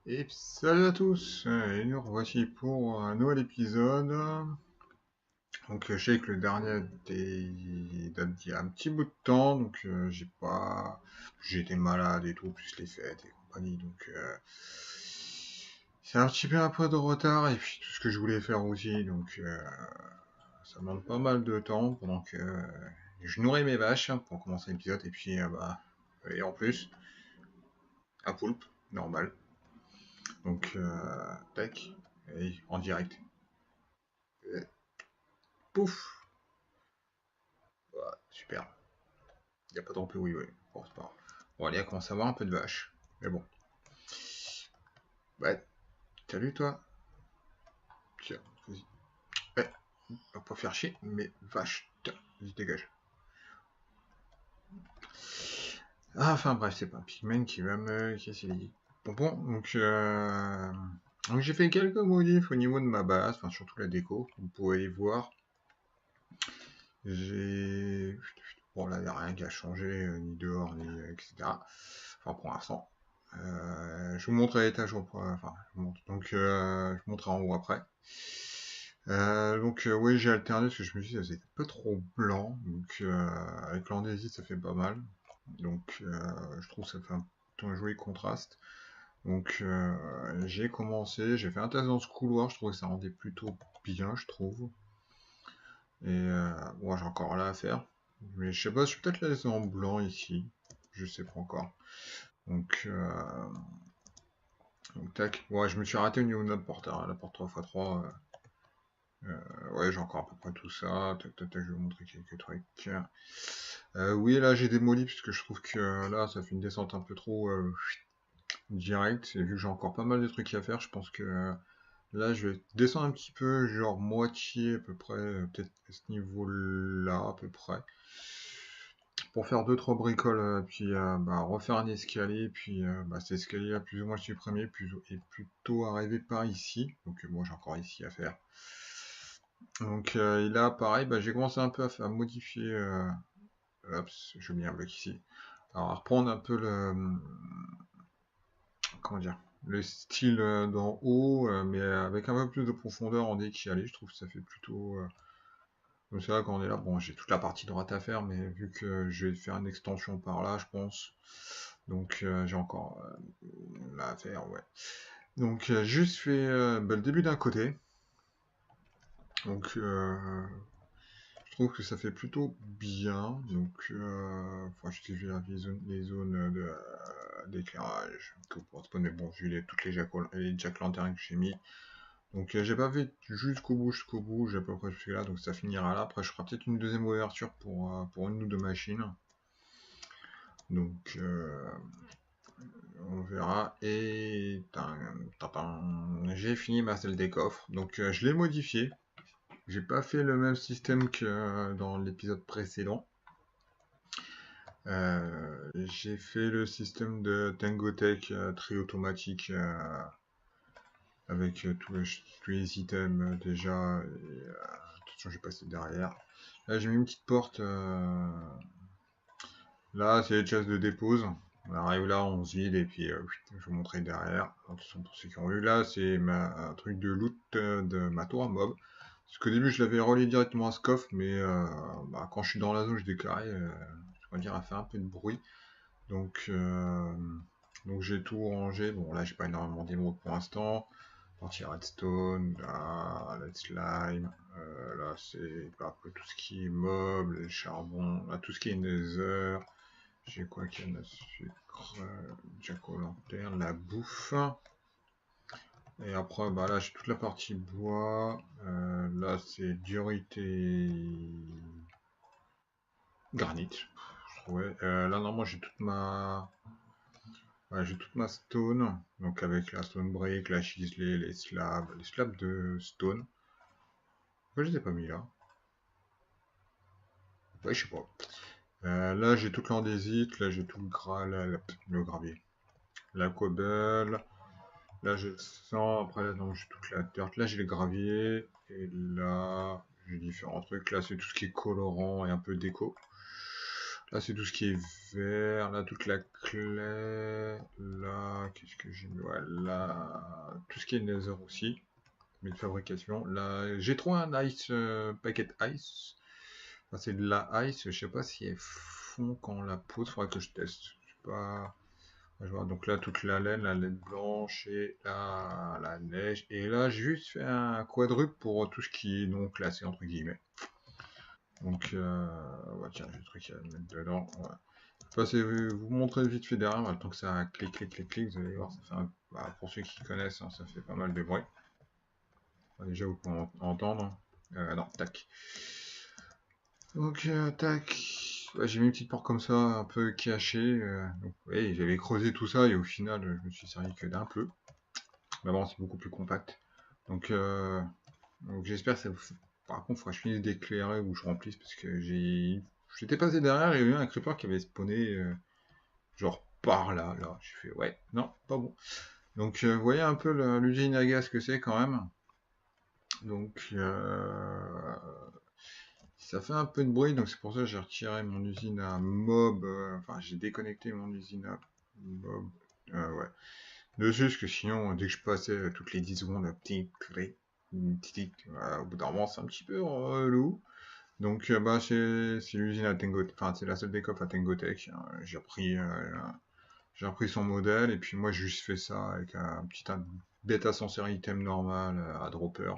Et salut à tous, et nous revoici pour un nouvel épisode. Donc je sais que le dernier date d'il y a un petit bout de temps, donc j'ai été malade et tout, plus les fêtes et compagnie, donc c'est un petit peu un peu de retard, et puis tout ce que je voulais faire aussi, donc ça demande pas mal de temps pendant que je nourris mes vaches hein, pour commencer l'épisode, et puis et en plus, un poulpe, normal, donc tac, et en direct. Pouf! Voilà, super. Il n'y a pas trop de oui, oui. Bon, c'est pas grave. Bon, allez, on commence à avoir un peu de vache. Mais bon. Ouais, salut toi. Tiens, vas-y. Ouais, on va pas faire chier, mais vache. Tiens, vas-y, dégage. Ah, enfin bref, c'est pas un pigman qui va me casser les bonbons. Donc j'ai fait quelques modifs au niveau de ma base, enfin surtout la déco. Vous pouvez y voir. J'ai... Bon là, il n'y a rien qui a changé, ni dehors, ni etc. Enfin pour l'instant. Je vous montre à l'étage, enfin, je vous montre. Donc, je vous montrerai en haut après. Oui, j'ai alterné parce que je me suis dit, ça faisait un peu trop blanc. Donc, avec l'andésite, ça fait pas mal. Donc, je trouve que ça fait un joli contraste. Donc, j'ai commencé, j'ai fait un test dans ce couloir. Je trouvais que ça rendait plutôt bien, je trouve. Et bon, j'ai encore là à faire. Mais je sais pas, je vais peut-être la laisser en blanc ici. Je sais pas encore. Donc, tac. Ouais, je me suis raté au niveau de notre porte, hein, la porte 3x3. Ouais, j'ai encore à peu près tout ça. Tac, tac, tac, je vais vous montrer quelques trucs. Oui, là, j'ai démoli puisque je trouve que là, ça fait une descente un peu trop directe. Et vu que j'ai encore pas mal de trucs à faire, je pense que là, je vais descendre un petit peu, genre moitié à peu près, peut-être à ce niveau-là, à peu près. Pour faire deux trois bricoles, puis refaire un escalier, puis cet escalier là plus ou moins supprimé, et plutôt arriver par ici. Donc moi j'ai encore ici à faire. Donc et là pareil, j'ai commencé un peu à modifier. Hop, je mets un bloc ici. Alors à reprendre un peu comment dire, le style d'en haut, mais avec un peu plus de profondeur en décalé. Je trouve que ça fait plutôt. Donc c'est vrai quand on est là, bon j'ai toute la partie droite à faire, mais vu que je vais faire une extension par là, je pense. Donc j'ai encore là à faire, ouais. Donc juste fait le début d'un côté. Donc je trouve que ça fait plutôt bien. Donc enfin je sais les zones d'éclairage que vous pourrez spawner. Bon j'ai eu toutes les jack lanternes que j'ai mis. Donc j'ai pas fait jusqu'au bout, j'ai à peu près jusque là, donc ça finira là. Après je ferai peut-être une deuxième ouverture pour une ou deux machines. Donc on verra. Et j'ai fini ma salle des coffres. Donc je l'ai modifié. J'ai pas fait le même système que dans l'épisode précédent. J'ai fait le système de Tangotech tri automatique avec tous les items déjà. Et, attention, j'ai passé derrière. Là, j'ai mis une petite porte. Là, c'est les chests de dépose. On arrive là, on se vide et puis je vais vous montrer derrière. Attention pour ceux qui ont vu là, c'est un truc de loot de ma tour à mob. Parce qu'au début, je l'avais relié directement à ce coffre, mais quand je suis dans la zone, je déclarais, je vais dire, a fait un peu de bruit. Donc, j'ai tout rangé. Bon, là, j'ai pas énormément d'émeraudes pour l'instant. Partie redstone, là, let's slime. Là, c'est un peu tout ce qui est mob, les charbons, là, tout ce qui est nether. J'ai quoi qu'il y a sucre, jack-o'-lanterne, la bouffe. Et après, là, j'ai toute la partie bois. Là, c'est diorite et granit. Ouais. Là, normalement, j'ai toute ma stone. Donc, avec la stone brick, la chiselée, les slabs de stone. Pourquoi je les ai pas mis là? Ouais, je sais pas. Là, j'ai toute l'andésite. Là, j'ai tout le gravier. La cobble. Là, j'ai le sang. Après, là, non, j'ai toute la dirt. Là, j'ai les graviers. Et là, j'ai différents trucs. Là, c'est tout ce qui est colorant et un peu déco. Là, c'est tout ce qui est vert. Là, toute la clé. Là, qu'est-ce que j'ai mis? Ouais, là, tout ce qui est nether aussi. Mais de fabrication. Là, j'ai trouvé un ice, paquet ice. Enfin, c'est de la ice. Je sais pas si elle fond quand on la pose. Faudrait que je teste. Je sais pas. Je vois, donc là, toute la laine blanche et la neige. Et là, j'ai juste fait un quadruple pour tout ce qui est non classé, entre guillemets. Donc, ouais, tiens, j'ai le truc à mettre dedans. Ouais. Vous montrer vite fait derrière, tant que ça clic, clic, clic, clic, vous allez voir, ça fait bah, pour ceux qui connaissent, hein, ça fait pas mal de bruit. Enfin, déjà, vous pouvez entendre. Non, tac. Donc, tac. Ouais, j'ai mis une petite porte comme ça, un peu cachée. Donc, ouais, j'avais creusé tout ça et au final, je me suis servi que d'un peu. Mais bon, c'est beaucoup plus compact. Donc, j'espère que ça vous... Par contre, il faudra que je finisse d'éclairer ou je remplisse parce que j'étais passé derrière et il y a eu un creeper qui avait spawné genre par là. J'ai fait ouais, non, pas bon. Donc, vous voyez un peu l'usine à gaz que c'est quand même. Donc, ça fait un peu de bruit. Donc, c'est pour ça que j'ai retiré mon usine à mob. Enfin, j'ai déconnecté mon usine à mob. Ouais. Dessus, parce que sinon, dès que je passais toutes les 10 secondes, petit clic, au bout d'un moment, c'est un petit peu relou. Donc, bah, c'est l'usine à Tengo, enfin, c'est la seule décope à Tengotech. Hein. J'ai repris son modèle, et puis moi, j'ai juste fait ça avec un petit bêta sensor item normal à dropper.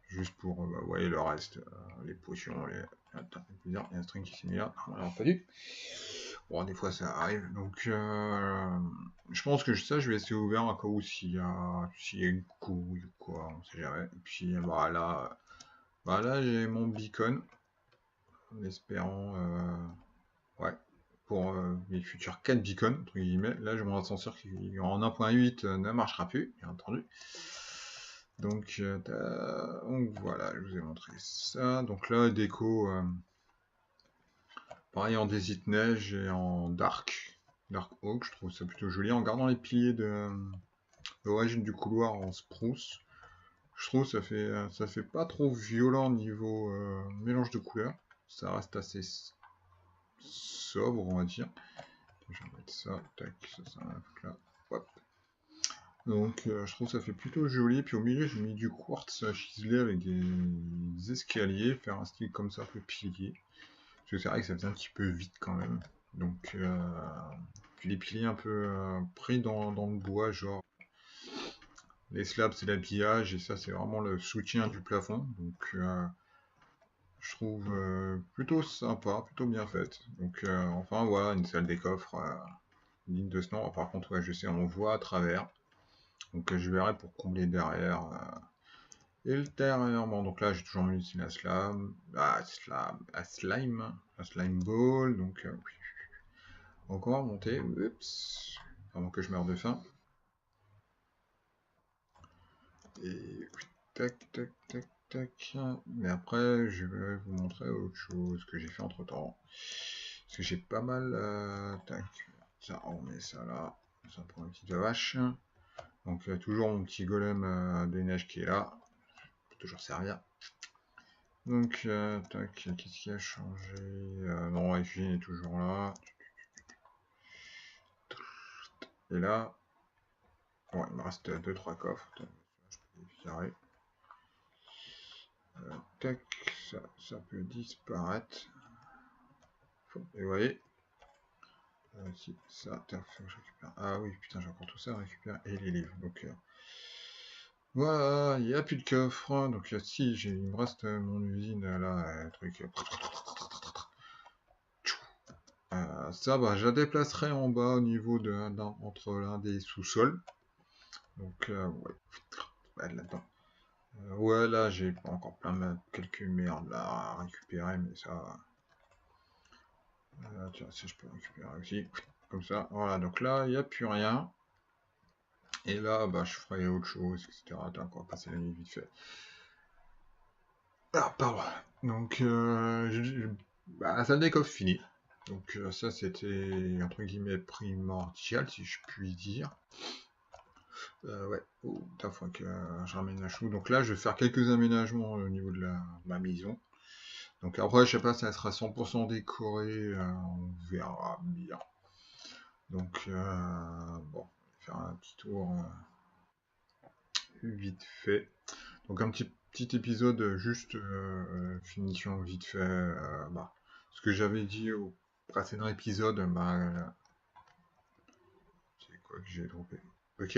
Juste pour, bah, vous voyez le reste, les potions, Attends, il y a un string qui s'est mis là. Alors, pas du. Bon, des fois ça arrive. Donc, je pense que ça, je vais laisser ouvert à cas où s'il y a une couille ou quoi, on sait jamais. Et puis, bah là j'ai mon beacon, en espérant, ouais, pour mes futurs 4 beacons, entre guillemets. Là, j'ai mon ascenseur qui, en 1.8, ne marchera plus, bien entendu. Donc, voilà, je vous ai montré ça. Donc là, déco, pareil en Desert Neige et en Dark Oak, je trouve ça plutôt joli. En gardant les piliers de l'origine du couloir en spruce, je trouve ça fait pas trop violent niveau mélange de couleurs. Ça reste assez sobre, on va dire. Je vais mettre ça, tac, ça va là. Hop. Donc je trouve ça fait plutôt joli. Puis au milieu, j'ai mis du quartz chiselé avec des escaliers, faire un style comme ça, un peu pilier. Parce que c'est vrai que ça faisait un petit peu vite quand même. Donc, puis les piliers un peu pris dans le bois, genre les slabs c'est l'habillage et ça c'est vraiment le soutien du plafond. Donc, je trouve plutôt sympa, plutôt bien faite. Donc, enfin voilà, une salle des coffres digne de ce nom. Par contre, ouais, je sais, on voit à travers. Donc, je verrai pour combler derrière. Ultérieurement, donc là j'ai toujours mis ici la slime ball, donc encore monter, oups, avant que je meure de faim. Et tac, tac, tac, tac. Mais après, je vais vous montrer autre chose que j'ai fait entre temps. Parce que j'ai pas mal. Tac, ça, on met ça là. Ça prend une petite vache. Donc, toujours mon petit golem de neige qui est là. Peut toujours servir. Donc, tac, qu'est-ce qui a changé? Non, la cuisine est toujours là. Et là, bon, il me reste 2-3 coffres. Je peux les virer. Tac, ça peut disparaître. Et vous voyez, si ça, tac, je récupère. Ah oui, putain, j'ai encore tout ça à récupérer. Et les livres. Donc, voilà, il n'y a plus de coffre. Donc, si, il me reste mon usine là, truc. Ça, bah, je la déplacerai en bas au niveau entre l'un des sous-sols. Donc, ouais, là-dedans. Ouais, là, j'ai encore quelques merdes là à récupérer, mais ça. Tiens, si je peux récupérer aussi. Comme ça, voilà. Donc là, il n'y a plus rien. Et là, bah, je ferai autre chose, etc. Attends, on va passer la nuit vite fait. Ah, pardon. Donc, bah, la salle des coffres finie. Donc, ça, c'était entre guillemets primordial, si je puis dire. Ouais, oh, il faut que je ramène la chou. Donc là, je vais faire quelques aménagements au niveau de ma maison. Donc après, je sais pas si ça sera 100% décoré, on verra bien. Donc bon, faire un petit tour vite fait. Donc un petit épisode juste finition vite fait. Bah, ce que j'avais dit au précédent épisode, bah, c'est quoi que j'ai trompé. Ok,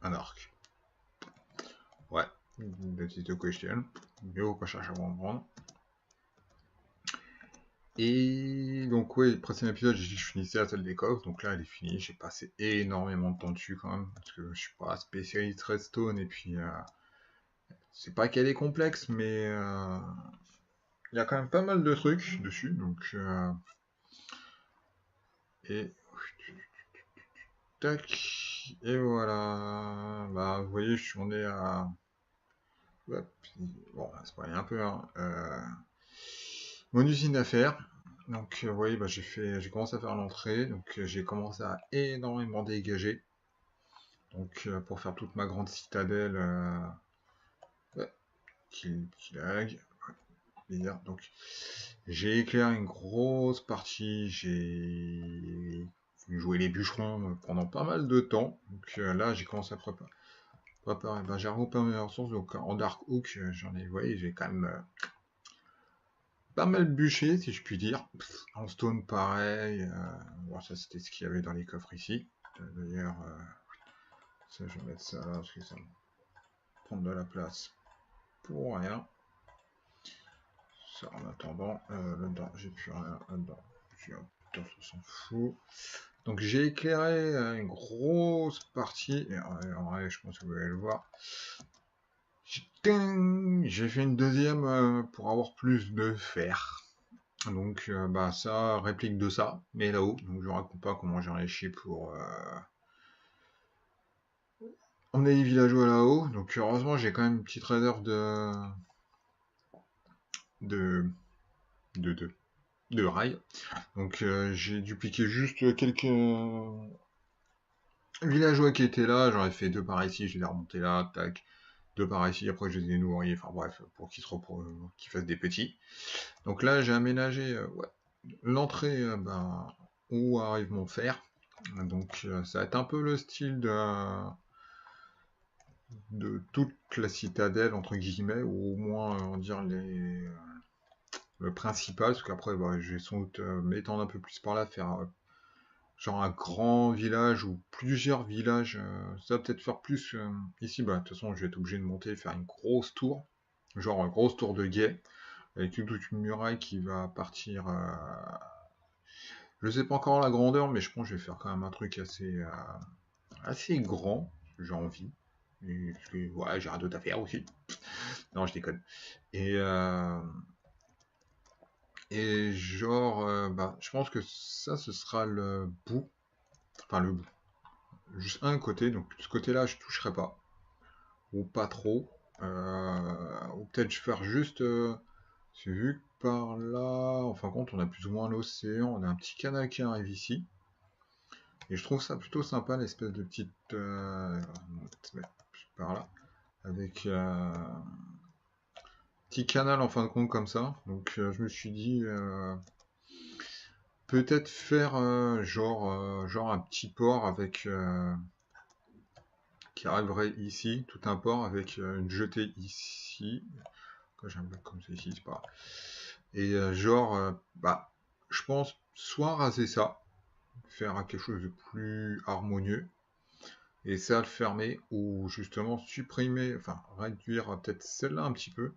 un arc. Ouais, une petite question. Mais on va pas chercher à comprendre. Et donc oui, le précédent épisode, j'ai dit que je finissais la salle des coffres, donc là elle est finie, j'ai passé énormément de temps dessus quand même, parce que je suis pas spécialiste redstone, et puis c'est pas qu'elle est complexe, mais il y a quand même pas mal de trucs dessus, donc et tac, et voilà, bah vous voyez, je suis en est à... Hop, bon, c'est pas un peu, hein. Mon usine à faire. Donc, vous voyez, bah, j'ai commencé à faire l'entrée. Donc, j'ai commencé à énormément dégager. Donc, pour faire toute ma grande citadelle, ouais, qui lag. Ouais, donc, j'ai éclairé une grosse partie. J'ai joué les bûcherons pendant pas mal de temps. Donc, là, j'ai commencé à préparer. Ben, j'ai regroupé mes ressources. Donc, en Dark Hook, j'en ai, vous voyez, j'ai quand même pas mal bûché, si je puis dire. En stone, pareil. Bon, ça, c'était ce qu'il y avait dans les coffres ici. D'ailleurs, ça, je vais mettre ça là, parce que ça me prend de la place pour rien. Ça, en attendant, là-dedans, j'ai plus rien. Là-dedans, on s'en fout. Donc, j'ai éclairé une grosse partie. Et en vrai, je pense que vous allez le voir. J'ai fait une deuxième pour avoir plus de fer. Donc bah ça, réplique de ça, mais là-haut. Donc je raconte pas comment j'ai réussi pour emmener les villageois là-haut. Donc heureusement j'ai quand même une petite réserve de, de, de, de rails. Donc j'ai dupliqué juste quelques villageois qui étaient là. J'en ai fait deux par ici, je les ai remontés là, tac. Deux par ici, après je les ai nourris, enfin bref, pour qu'ils fassent des petits. Donc là j'ai aménagé ouais, l'entrée ben, où arrive mon fer. Donc ça va être un peu le style de toute la citadelle, entre guillemets, ou au moins on dire le principal, parce qu'après bah, je vais sans doute m'étendre un peu plus par là, faire genre un grand village ou plusieurs villages. Ça va peut-être faire plus ici, bah de toute façon je vais être obligé de monter et faire une grosse tour, genre une grosse tour de guet, avec toute une muraille qui va partir. Je sais pas encore la grandeur, mais je pense que je vais faire quand même un truc assez grand, j'ai envie. Parce que ouais, j'ai rien d'autre à faire aussi. Non, je déconne. Et, euh, et genre, bah, je pense que ça, ce sera le bout. Enfin, le bout. Juste un côté, donc ce côté-là, je toucherai pas. Ou pas trop. Ou peut-être je faire juste... c'est vu que par là, en fin de compte, on a plus ou moins l'océan. On a un petit canal qui arrive ici. Et je trouve ça plutôt sympa, l'espèce de petite... on va se mettre par là. Avec... petit canal en fin de compte comme ça. Donc je me suis dit peut-être faire genre un petit port avec qui arriverait ici, tout un port avec une jetée ici. Quand j'ai un bloc comme ça ici, c'est pas grave. Et bah je pense soit raser ça, faire quelque chose de plus harmonieux, et ça le fermer, ou justement supprimer, enfin réduire peut-être celle-là un petit peu,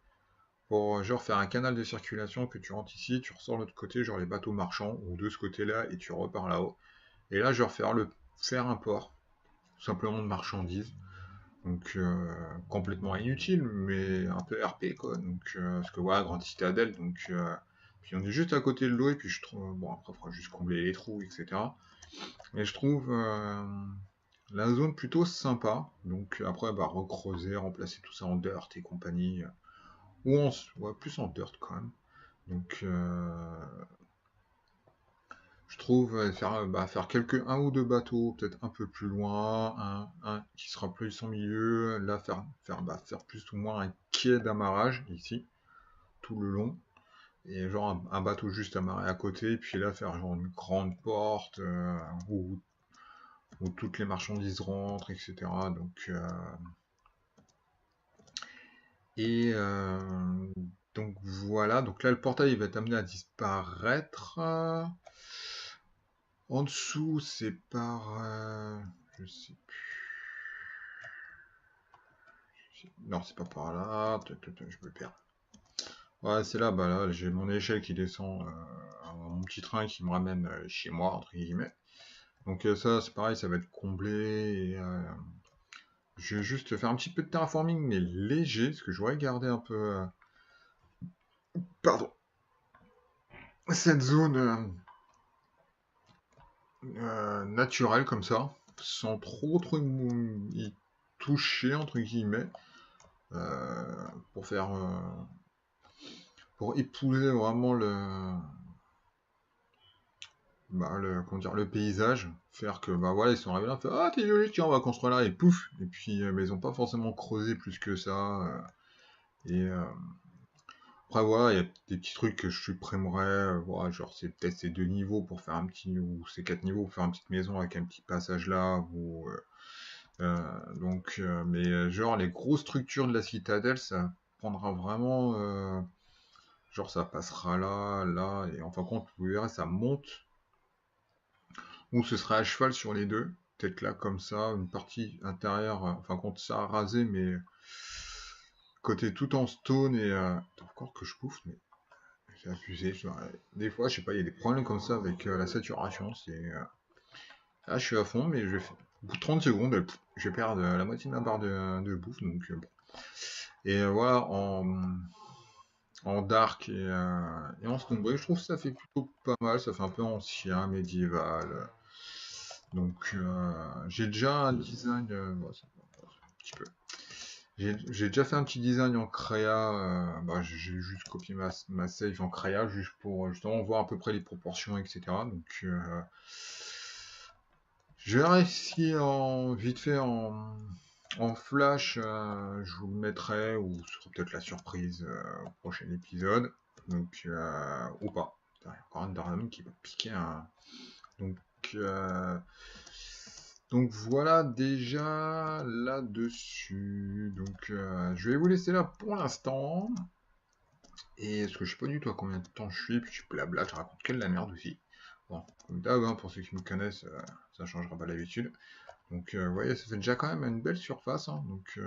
pour genre faire un canal de circulation que tu rentres ici, tu ressors de l'autre côté, genre les bateaux marchands, ou de ce côté-là, et tu repars là-haut. Et là, je vais faire un port, tout simplement de marchandises. Donc complètement inutile, mais un peu RP quoi. Donc parce que voilà, grande citadelle, donc puis on est juste à côté de l'eau, et puis je trouve bon après il faudra juste combler les trous, etc. Mais je trouve la zone plutôt sympa. Donc après bah recreuser, remplacer tout ça en dirt et compagnie. Ou ouais, plus en dirt quand même. Donc, je trouve faire un ou deux bateaux, peut-être un peu plus loin, un qui sera plus en milieu, là faire plus ou moins un quai d'amarrage ici, tout le long. et genre un bateau juste amarré à côté, et puis là faire genre une grande porte où toutes les marchandises rentrent, etc. Et donc voilà, donc là le portail il va être amené à disparaître. En dessous c'est par... je sais plus. Non, c'est pas par là. Je me perds. Ouais, c'est là, bah là, j'ai mon échelle qui descend, mon petit train qui me ramène chez moi, entre guillemets. Donc ça, c'est pareil, ça va être comblé. Et, je vais juste faire un petit peu de terraforming, mais léger, parce que je voudrais garder un peu... pardon. Cette zone naturelle, comme ça, sans trop y toucher, entre guillemets, pour faire... pour épouser vraiment comment dire, le paysage, faire que bah voilà, ils sont arrivés là, fait, ah t'es joli, tiens on va construire là, et pouf, et puis mais ils ont pas forcément creusé plus que ça, et après voilà, il y a des petits trucs que je supprimerais, voilà, genre c'est peut-être ces 2 niveaux pour faire un petit, ou ces 4 niveaux pour faire une petite maison avec un petit passage là, ou mais genre les grosses structures de la citadelle, ça prendra vraiment, genre ça passera là, et en fin de compte, vous verrez, ça monte. Ou ce serait à cheval sur les deux. Peut-être là comme ça, une partie intérieure, enfin contre ça à raser, mais côté tout en stone et encore que je bouffe, mais j'ai abusé. Des fois, je sais pas, il y a des problèmes comme ça avec la saturation. Là, je suis à fond, mais au bout de 30 secondes, je vais perdre la moitié de ma barre de bouffe. Donc, bon. Et voilà, en dark et en stonebrick, je trouve que ça fait plutôt pas mal. Ça fait un peu ancien, médiéval. Donc j'ai déjà un design, un petit peu. J'ai déjà fait un petit design en créa, j'ai juste copié ma save en créa juste pour justement voir à peu près les proportions, etc. Donc je verrai si vite fait en flash, je vous le mettrai, ou ce sera peut-être la surprise au prochain épisode. Donc ou pas. Il y a encore un Darnum qui va piquer un. Donc euh, Donc voilà déjà là-dessus. Donc je vais vous laisser là pour l'instant. Et parce que je sais pas du tout à combien de temps je suis, puis je blabla, je raconte que de la merde aussi. Bon, comme d'hab, hein, pour ceux qui me connaissent, ça changera pas d'habitude. Donc vous voyez, ça fait déjà quand même une belle surface. Hein. Donc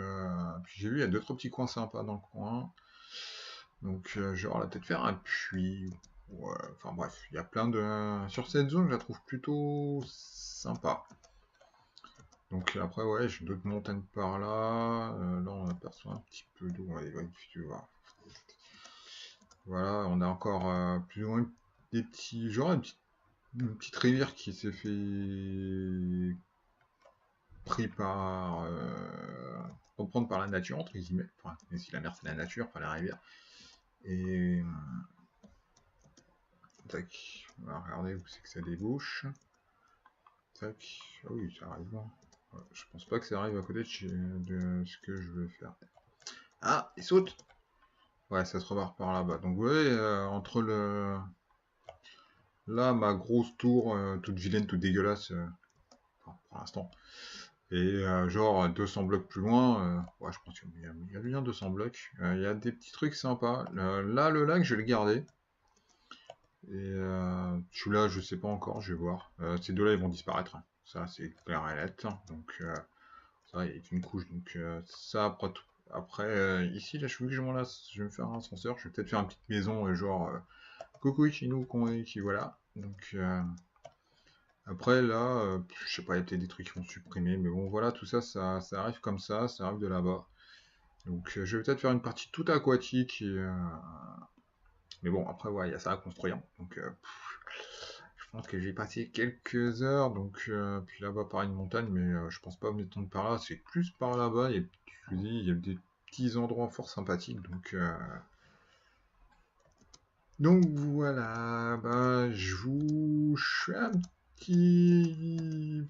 puis j'ai vu, il y a 2 3 petits coins sympas dans le coin. Donc je vais peut-être faire un puits. Ouais, enfin bref, il y a plein de... Sur cette zone, je la trouve plutôt sympa. Donc après, ouais, j'ai d'autres montagnes par là. Là, on aperçoit un petit peu d'eau. Tu vois. Voilà, on a encore plus ou moins des petits... Genre une petite rivière qui s'est fait pris par... reprendre par la nature, entre guillemets. Enfin, même si la mer, c'est la nature, pas la rivière. Et... tac, on va regarder où c'est que ça débouche. Tac, ah oui, ça arrive loin. Je pense pas que ça arrive à côté de ce que je veux faire. Ah, il saute! Ouais, ça se remarque par là-bas. Donc vous voyez, entre là, ma grosse tour, toute vilaine, toute dégueulasse, enfin, pour l'instant, et genre 200 blocs plus loin, ouais, je pense qu'il y a bien 200 blocs, il y a des petits trucs sympas. Là, le lac, je vais le garder. Et celui-là, je sais pas encore, je vais voir. Ces deux-là, ils vont disparaître. Hein. Ça, c'est clair et net. Donc, ça, il y a qu'une couche. Donc, ça, après, ici, là, je veux que je m'en lasse. Je vais me faire un ascenseur. Je vais peut-être faire une petite maison, genre coucou Ichino, qui voilà. Donc après là, je sais pas, il y a peut-être des trucs qui vont supprimer, mais bon voilà, tout ça, ça arrive comme ça arrive de là-bas. Donc je vais peut-être faire une partie toute aquatique, mais bon après ouais, il y a ça à construire. Donc je pense que j'ai passé quelques heures, donc puis là-bas par une montagne, mais je pense pas m'étendre par là, c'est plus par là-bas, et je vous dis, il y a des petits endroits fort sympathiques, donc voilà, bah, je fais un petit.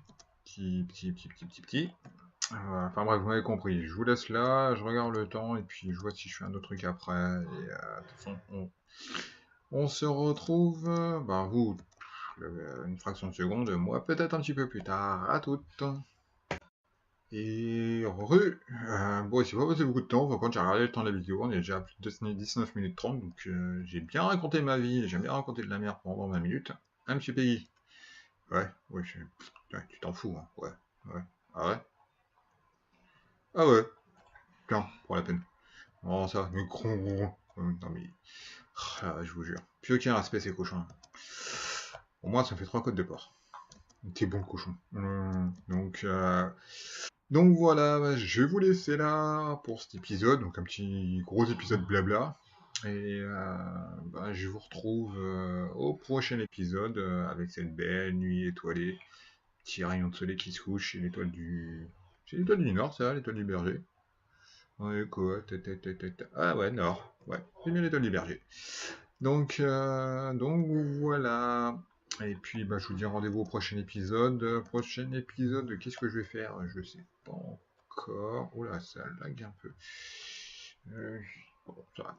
Enfin bref, vous m'avez compris. Je vous laisse là, je regarde le temps et puis je vois si je fais un autre truc après. Et de toute façon, On se retrouve, ben vous, une fraction de seconde, moi peut-être un petit peu plus tard. À toutes. Et bon, c'est pas passé beaucoup de temps, par contre j'ai regardé le temps de la vidéo, on est déjà à plus de 19 minutes 30, donc j'ai bien raconté ma vie, j'ai bien raconté de la merde pendant 20 minutes. Hein, monsieur Peggy? Ouais, ouais, ouais, tu t'en fous, hein, ouais, ouais. Ah ouais? Ah ouais, tiens, pour la peine. Oh ça, mais non mais, ah, je vous jure. Plus aucun respect ces cochons. Au moins ça me fait 3 côtes de porc. T'es bon le cochon. Donc voilà, bah, je vais vous laisser là pour cet épisode, donc un petit gros épisode blabla. Et bah, je vous retrouve au prochain épisode avec cette belle nuit étoilée, petit rayon de soleil qui se couche et l'étoile du... C'est l'étoile du Nord, ça, l'étoile du Berger. Ouais, quoi, ah ouais, Nord, ouais, c'est bien l'étoile du Berger. Donc voilà. Et puis bah, je vous dis rendez-vous au prochain épisode. Prochain épisode, qu'est-ce que je vais faire? Je sais pas encore. Oula, ça lag un peu. Bon, ça va.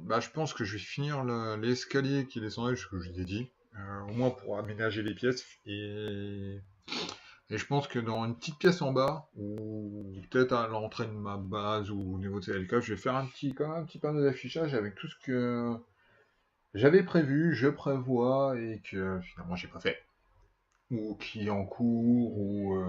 Bah, je pense que je vais finir l'escalier qui descendait, ce que je vous ai dit. Au moins pour aménager les pièces. Et je pense que dans une petite pièce en bas, ou peut-être à l'entrée de ma base ou au niveau de CLK, je vais faire quand même un petit panneau d'affichage avec tout ce que j'avais prévu, je prévois et que finalement j'ai pas fait. Ou qui est en cours,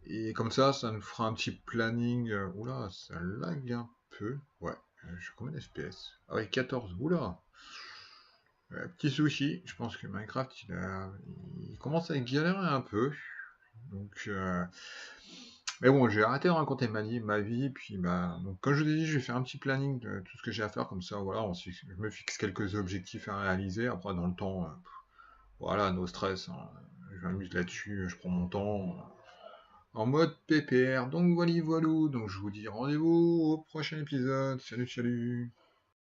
et comme ça nous fera un petit planning. Oula, ça lag un peu. Ouais, je suis combien d'FPS? Ah ouais, 14, oula! Petit souci, je pense que Minecraft il commence à galérer un peu. Donc, mais bon, j'ai arrêté de raconter ma vie, puis bah, donc comme je vous ai dit, je vais faire un petit planning de tout ce que j'ai à faire, comme ça, voilà, je me fixe quelques objectifs à réaliser, après dans le temps, voilà, no stress, hein, je m'amuse là-dessus, je prends mon temps, en mode PPR, donc voilà, donc je vous dis rendez-vous au prochain épisode, salut salut!